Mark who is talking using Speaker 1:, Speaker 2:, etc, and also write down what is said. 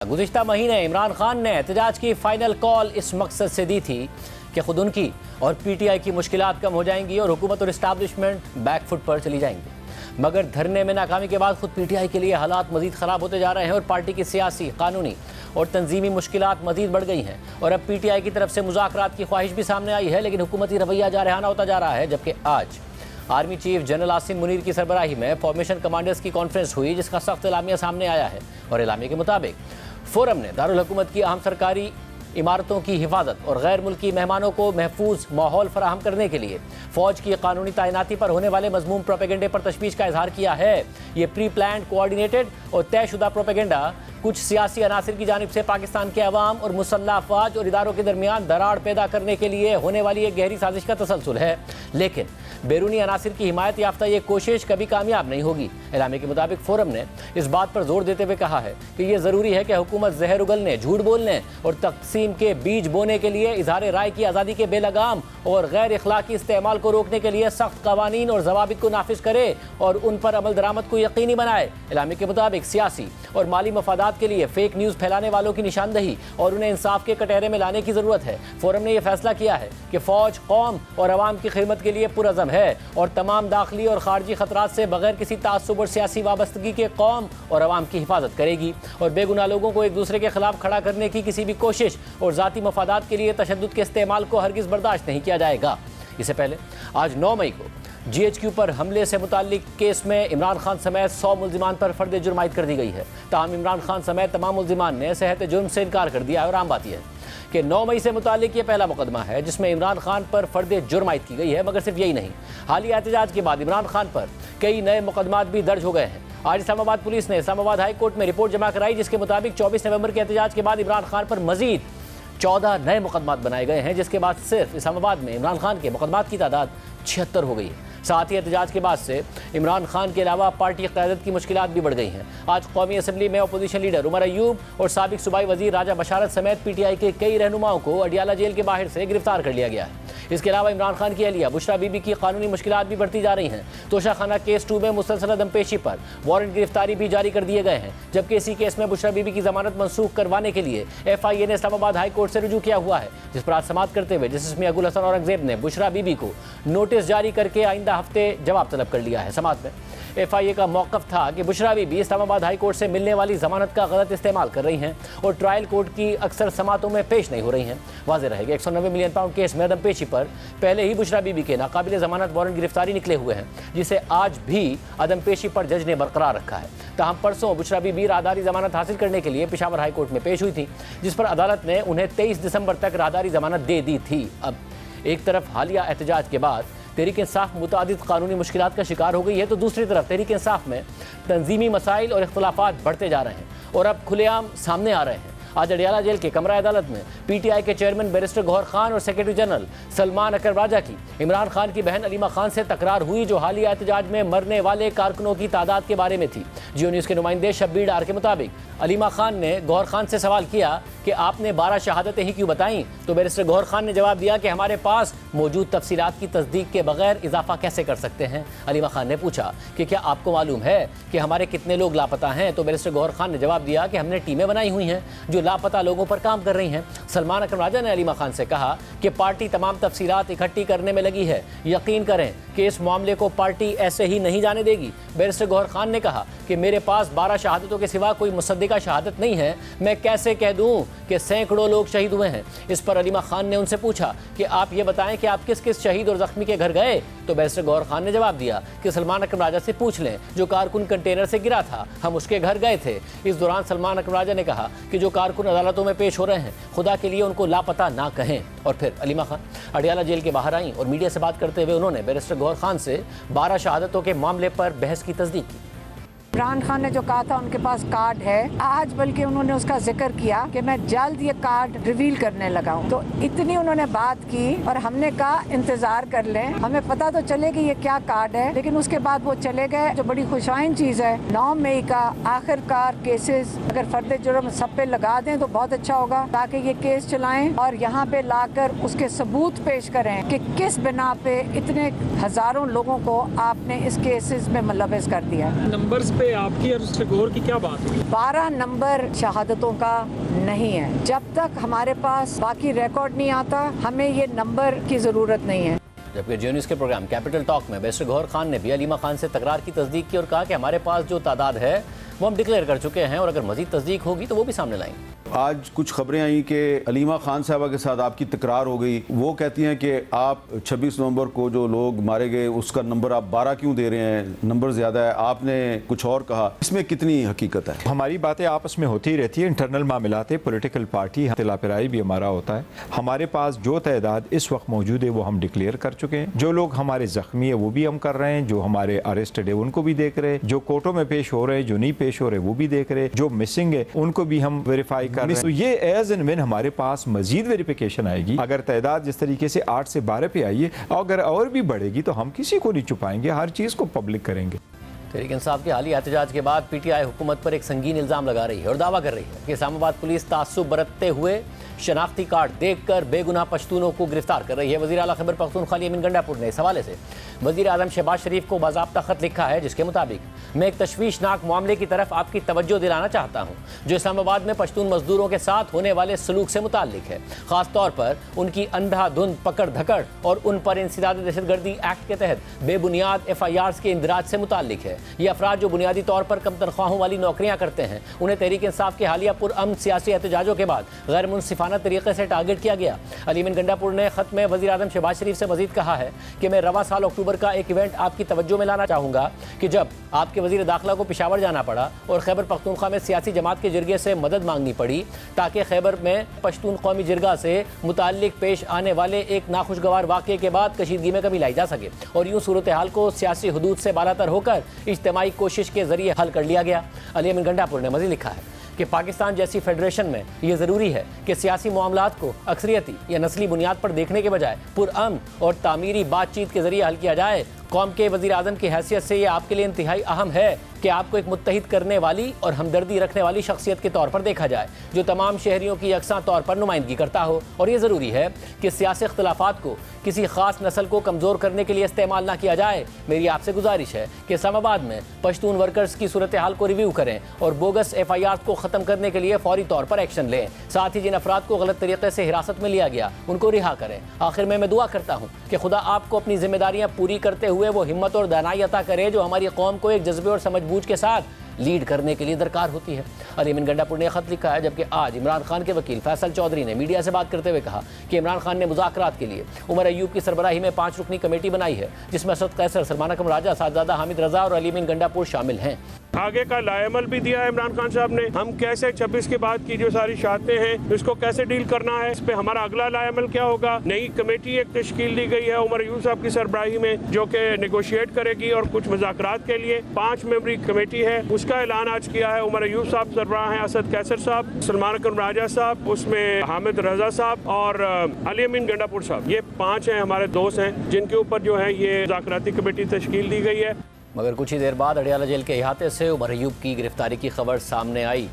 Speaker 1: गुज़िश्ता महीने इमरान खान ने एहतजाज की फाइनल कॉल इस मकसद से दी थी कि खुद उनकी और पीटीआई की मुश्किलात कम हो जाएंगी और हुकूमत और इस्टेब्लिशमेंट बैकफुट पर चली जाएंगी। मगर धरने में नाकामी के बाद खुद पीटीआई के लिए हालात मजीद ख़राब होते जा रहे हैं और पार्टी की सियासी, कानूनी और तंजीमी मुश्किलात मजीद बढ़ गई हैं। और अब पीटीआई की तरफ से मुज़ाकरात की ख्वाहिश भी सामने आई है, लेकिन हुकूमती रवैया जारहाना होता जा रहा है। जबकि आज army chief general Asim Munir की सरबराही में फॉर्मेशन कमांडर्स की कॉन्फ्रेंस हुई, जिसका सख्त एलामिया सामने आया है। और एलामिया के मुताबिक फोरम ने दारुल हुकूमत की अहम सरकारी इमारतों की हिफाजत और गैर मुल्की मेहमानों को महफूज माहौल फराहम करने के लिए फ़ौज की कानूनी तैनाती पर होने वाले मज़मूम प्रोपेगेंडे पर तशवीश का इजहार किया है। ये प्री प्लान, कोऑर्डिनेटेड और तयशुदा प्रोपेगेंडा कुछ सियासी अनासिर की जानिब से पाकिस्तान के अवाम और मुसल्लह अफवाज और इदारों के दरमियान दरार पैदा करने के लिए होने वाली एक गहरी साजिश का तसलसल है। लेकिन बैरूनी अनासिर की हिमायत याफ्ता ये कोशिश कभी कामयाब नहीं होगी। एलामे के मुताबिक फोरम ने इस बात पर जोर देते हुए कहा है कि यह ज़रूरी है कि हुकूमत जहर उगलने, झूठ बोलने और तकसीम के बीज बोने के लिए इजहार राय की आज़ादी के बेलगाम और गैर अखलाकी इस्तेमाल को रोकने के लिए सख्त कवानीन और जवाबित को नाफिज करे और उन पर अमल दरामद को यकीनी बनाए। एलामे के मुताबिक सियासी और माली मफादात के लिए फेक न्यूज़ फैलाने वालों की निशानदही और उन्हें इंसाफ के कटहरे में लाने की ज़रूरत है। फोरम ने यह फैसला किया है कि फ़ौज कौम और अवाम की खिदमत के लिए पुरअज़म है और तमाम दाखिली और खारजी खतरात से बगैर किसी तासुब और सियासी वाबस्तगी के कौम और अवाम की हिफाजत करेगी और बेगुनाह लोगों को एक दूसरे के खिलाफ खड़ा करने की किसी भी कोशिश और ज़ाती मफादात के लिए तशद्दुद के इस्तेमाल को हरगिज़ बर्दाश्त नहीं किया जाएगा। इससे पहले आज 9 मई को GHQ पर हमले से मुताल्लिक केस में इमरान खान समेत 100 मुल्जिमान पर फर्द जुर्म आयद कर दी गई है। ताहम इमरान खान समेत तमाम मुल्जिमान ने सेहत जुर्म से इनकार कर दिया है और आम बात यह है कि 9 मई से मुताल्लिक ये पहला मुकदमा है जिसमें इमरान खान पर फर्द जुर्म आयद की गई है। मगर सिर्फ यही नहीं, हालिया एहतजाज के बाद इमरान खान पर कई नए मुकदमात भी दर्ज हो गए हैं। आज इस्लामाबाद पुलिस ने इस्लामाबाद हाई कोर्ट में रिपोर्ट जमा कराई, जिसके मुताबिक 24 नवंबर के एहतजाज के बाद इमरान खान पर मजीद 14 नए मुकदमात बनाए गए हैं, जिसके बाद सिर्फ इस्लामाबाद में इमरान खान के मुकदमात की तादाद 76 हो गई है। साथ ही एहतजाज के बाद से इमरान खान के अलावा पार्टी क़यादत की मुश्किलात भी बढ़ गई हैं। आज कौमी असम्बली में अपोजिशन लीडर उमर अयूब और साबिक सूबाई वजीर राजा बशारत समेत पीटीआई के कई रहनुमाओं को अडियाला जेल के बाहर से गिरफ्तार कर लिया गया है। इसके अलावा इमरान खान की अहलिया बुशरा बीबी की कानूनी मुश्किलात भी बढ़ती जा रही हैं। तोशाखाना केस 2 में मुसलसल दमपेशी पर वारंट गिरफ्तारी भी जारी कर दिए गए हैं, जबकि इसी केस में बुशरा बीबी की जमानत मनसूख करवाने के लिए FIA ने इस्लामाबाद हाई कोर्ट से रुजू किया हुआ है, जिस पर आज समाअत करते हुए जस्टिस मियां गुल हसन औरंगजेब ने बुशरा बीबी को नोटिस जारी करके आइंदा हफ्ते जवाब तलब कर लिया है। समाअत में FIA का मौक़िफ़ था कि बुशरा बीबी इस्लामाबाद हाई कोर्ट से मिलने वाली जमानत का गलत इस्तेमाल कर रही हैं और ट्रायल कोर्ट की अक्सर समातों में पेश नहीं हो रही हैं। वाज़ेह रहेगा 190 मिलियन पाउंड केस में अदम-पेशी पर पहले ही बुशरा बीबी के नाकाबिल ज़मानत वारंट गिरफ्तारी निकले हुए हैं, जिसे आज भी अदम-पेशी पर जज ने बरकरार रखा है। ताहम परसों बुशरा बीबी राहदारी ज़मानत हासिल करने के लिए पेशावर हाई कोर्ट में पेश हुई थी, जिस पर अदालत ने उन्हें 23 दिसंबर तक राहदारी ज़मानत दे दी थी। अब एक तरफ हालिया एहतजाज के बाद तहरीक इंसाफ मुतादिद कानूनी मुश्किलात का शिकार हो गई है, तो दूसरी तरफ तहरीक इंसाफ में तंजीमी मसाइल और इख्तलाफात बढ़ते जा रहे हैं और अब खुलेआम सामने आ रहे हैं। आज अडियाला जेल के कमरा अदालत में पीटीआई के चेयरमैन बैरिस्टर गौहर खान और सेक्रेटरी जनरल सलमान अकरम राजा की इमरान खान की बहन अलीमा खान से तकरार हुई, जो हालिया एहतजाज में मरने वाले कारकुनों की तादाद के बारे में थी। जियो न्यूज़ के नुमाइंदे शब्बीर डार के मुताबिक अलीमा खान ने गौहर खान से सवाल किया कि आपने 12 शहादतें ही क्यों बताईं, तो बैरिस्टर गौहर खान ने जवाब दिया कि हमारे पास मौजूद तफसीलात की तस्दीक के बगैर इजाफा कैसे कर सकते हैं। अलीमा खान ने पूछा कि क्या आपको मालूम है कि हमारे कितने लोग लापता हैं, तो बैरिस्टर गौहर खान ने जवाब दिया कि हमने टीमें बनाई हुई हैं जो लापता लोगों पर काम कर रही हैं। सलमान अकरम राजा ने अलीमा खान से कहा कि पार्टी तमाम तफसीलात इकट्ठी करने में लगी है, यकीन करें कि इस मामले को पार्टी ऐसे ही नहीं जाने देगी। बैरिस्टर गौहर खान ने कहा कि मेरे पास 12 शहादतों के सिवा कोई मुसद्दिका शहादत नहीं है, मैं कैसे कह दूं कि सैकड़ों लोग शहीद हुए हैं। इस पर अलीमा खान ने उनसे पूछा कि आप ये बताएं कि आप किस किस शहीद और जख्मी के घर गए, तो बैरिस्टर गौहर खान ने जवाब दिया कि सलमान अकरम राजा से पूछ लें, जो कारकुन कंटेनर से गिरा था हम उसके घर गए थे। इस दौरान सलमान अकरम राजा ने कहा कि जो कारकुन अदालतों में पेश हो रहे हैं, खुदा के लिए उनको लापता ना कहें। और फिर अलीमा खान अडियाला जेल के बाहर आईं और मीडिया से बात करते हुए उन्होंने बैरिस्टर गौहर खान से 12 शहादतों के मामले पर बहस की तस्दीक की।
Speaker 2: इमरान खान ने जो कहा था उनके पास कार्ड है, आज बल्कि उन्होंने उसका जिक्र किया कि मैं जल्द ये कार्ड रिवील करने लगा हूँ। तो इतनी उन्होंने बात की और हमने कहा इंतजार कर लें, हमें पता तो चले कि ये क्या कार्ड है, लेकिन उसके बाद वो चले गए। जो बड़ी खुशाइन चीज़ है, 9 मई का आखिरकार केसेस अगर फर्द जुर्म सब पे लगा दें तो बहुत अच्छा होगा, ताकि ये केस चलाएं और यहाँ पे लाकर उसके सबूत पेश करें कि किस बिना पे इतने हजारों लोगों को आपने इस केसेस में मुलव्वस कर दिया।
Speaker 3: नंबर्स पे पे आपकी और शेखोर की क्या बात हुई?
Speaker 2: 12 नंबर शहादतों का नहीं है। जब तक हमारे पास बाकी रिकॉर्ड नहीं आता, हमें ये नंबर की जरूरत नहीं है।
Speaker 1: जबकि जियो न्यूज़ के प्रोग्राम कैपिटल टॉक में बैरिस्टर गौहर खान ने भी अलीमा खान से तकरार की तस्दीक की और कहा कि हमारे पास जो तादाद है वो हम डिक्लेयर कर चुके हैं और अगर मजीद तस्दीक होगी तो वो भी सामने लाएंगे।
Speaker 4: आज कुछ खबरें आई कि अलीमा खान साहबा के साथ आपकी तकरार हो गई। वो कहती हैं कि आप 26 नवंबर को जो लोग मारे गए उसका नंबर आप 12 क्यों दे रहे हैं, नंबर ज़्यादा है। आपने कुछ और कहा, इसमें कितनी हकीकत है?
Speaker 5: हमारी बातें आपस में होती रहती है, इंटरनल मामलात, पॉलिटिकल पार्टी तिलापिराई भी हमारा होता है। हमारे पास जो तादाद इस वक्त मौजूद है वो हम डिक्लेयर कर चुके हैं। जो लोग हमारे जख्मी है वो भी हम कर रहे हैं, जो हमारे अरेस्टेड है उनको भी देख रहे हैं, जो कोर्टों में पेश हो रहे हैं, जो नहीं पेश हो रहे वो भी देख रहे हैं, जो मिसिंग है उनको भी हम वेरीफाई कर रहे हैं। तो ये एज एंड व्हेन हमारे पास मजीद वेरिफिकेशन आएगी, अगर तादाद जिस तरीके से 8 से 12 पे आई है, अगर और भी बढ़ेगी तो हम किसी को नहीं छुपाएंगे, हर चीज़ को पब्लिक करेंगे।
Speaker 1: तहरीक इंसाफ के हालिया एहतजाज के बाद पीटीआई हुकूमत पर एक संगीन इल्ज़ाम लगा रही है और दावा कर रही है कि इस्लामाबाद पुलिस तासुब बरतते हुए शनाख्ती कार्ड देखकर बेगुनाह पश्तूनों को गिरफ्तार कर रही है। वज़ीर आला खैबर पख्तूनख्वा अमीन गंडापुर ने इस हवाले से वज़ीर आज़म शहबाज शरीफ को बाज़ाब्ता ख़त लिखा है, जिसके मुताबिक मैं एक तशवीशनाक मामले की तरफ आपकी तवज्जो दिलाना चाहता हूँ जो इस्लामाबाद में पश्तून मजदूरों के साथ होने वाले सलूक से मुताल्लिक है, ख़ास तौर पर उनकी अंधाधुंध पकड़ धकड़ और उन पर इंसदाद दहशतगर्दी एक्ट के तहत बेबुनियाद FIRs के इंदराज से मुताल्लिक है। ये अफराद जो बुनियादी तौर पर कम तनख्वाहों वाली नौकरियाँ करते हैं, उन्हें तहरीक इंसाफ के हालिया पुरअमन सियासी एहतजाजों के बाद गैर मुनसिफाना तरीके से टारगेट किया गया। अमीन गंडापुर ने खत में वज़ीर आज़म शहबाज शरीफ से मजीद कहा है कि मैं रवा साल अक्टूबर का एक इवेंट आपकी तवज्जो में लाना चाहूँगा कि जब आपके वज़ीर दाखिला को पेशावर जाना पड़ा और खैबर पख्तूनख्वा में सियासी जमात के जरिए से मदद मांगनी पड़ी ताकि खैबर में पश्तून कौमी जिरगा से मुताल्लिक पेश आने वाले एक नाखुशगवार वाक़े के बाद कशीदगी में कमी लाई जा सके और यूँ सूरत हाल को सियासी हदूद से बालातर होकर इज्तिमाई कोशिश के जरिए हल कर लिया गया। अमीन गंडापुर ने मज़ीद लिखा है कि पाकिस्तान जैसी फेडरेशन में ये ज़रूरी है कि सियासी मामलात को अक्सरियती या नस्ली बुनियाद पर देखने के बजाय पुरअमन और तामीरी बातचीत के जरिए हल किया जाए। कौम के वज़ीर आज़म की हैसियत से ये आपके लिए इंतहाई अहम है कि आपको एक मुत्तहिद करने वाली और हमदर्दी रखने वाली शख्सियत के तौर पर देखा जाए जो तमाम शहरियों की यकसा तौर पर नुमाइंदगी करता हो। और ये ज़रूरी है कि सियासी इख्तलाफात को किसी ख़ास नस्ल को कमज़ोर करने के लिए इस्तेमाल ना किया जाए। मेरी आपसे गुजारिश है कि इस्लामाबाद में पश्तून वर्कर्स की सूरत हाल को रिव्यू करें और बोगस FIRs को ख़त्म करने के लिए फौरी तौर पर एक्शन लें। साथ ही जिन अफराद को गलत तरीके से हिरासत में लिया गया उनको रिहा करें। आखिर में मैं दुआ करता हूँ कि खुदा आपको अपनी जिम्मेदारियाँ पूरी करते हुए वो हिम्मत और दानाई अता करे जो हमारी कौम को एक जज्बे और समझबूझ के साथ लीड करने के लिए दरकार होती है। अमीन गंडापुर ने खत लिखा है, जबकि आज इमरान खान के वकील फैसल चौधरी ने मीडिया से बात करते हुए कहा कि इमरान खान ने मुज़ाकरात के लिए उमर अयूब की सरबराही में 5 रुकनी कमेटी बनाई है जिसमें असद कैसर, सलमान अकरम राजा, साहबजादा हामिद रजा और अमीन गंडापुर शामिल हैं।
Speaker 3: आगे का लाएमल भी दिया है इमरान खान साहब ने, हम कैसे 26 के बाद की जो सारी शहादतें हैं इसको कैसे डील करना है, इस पे हमारा अगला लाएमल क्या होगा। नई कमेटी एक तश्कील दी गई है उमर अयूब साहब की सरबराही में जो कि नेगोशिएट करेगी और कुछ मुज़ाकरात के लिए 5 मेंबरी कमेटी है, उसका ऐलान आज किया है। उमर अयूब साहब सरबराह हैं, असद कैसर साहब, सलमान अकरम राजा साहब, उसमें हामिद रजा साहब और अमीन गंडापुर साहब। ये 5 हैं हमारे दोस्त हैं जिनके ऊपर जो है ये मुज़ाकराती कमेटी तश्कील दी गई है।
Speaker 1: मगर कुछ ही देर बाद अडियाला जेल के अहाते से उमर अयूब की गिरफ्तारी की खबर सामने आई।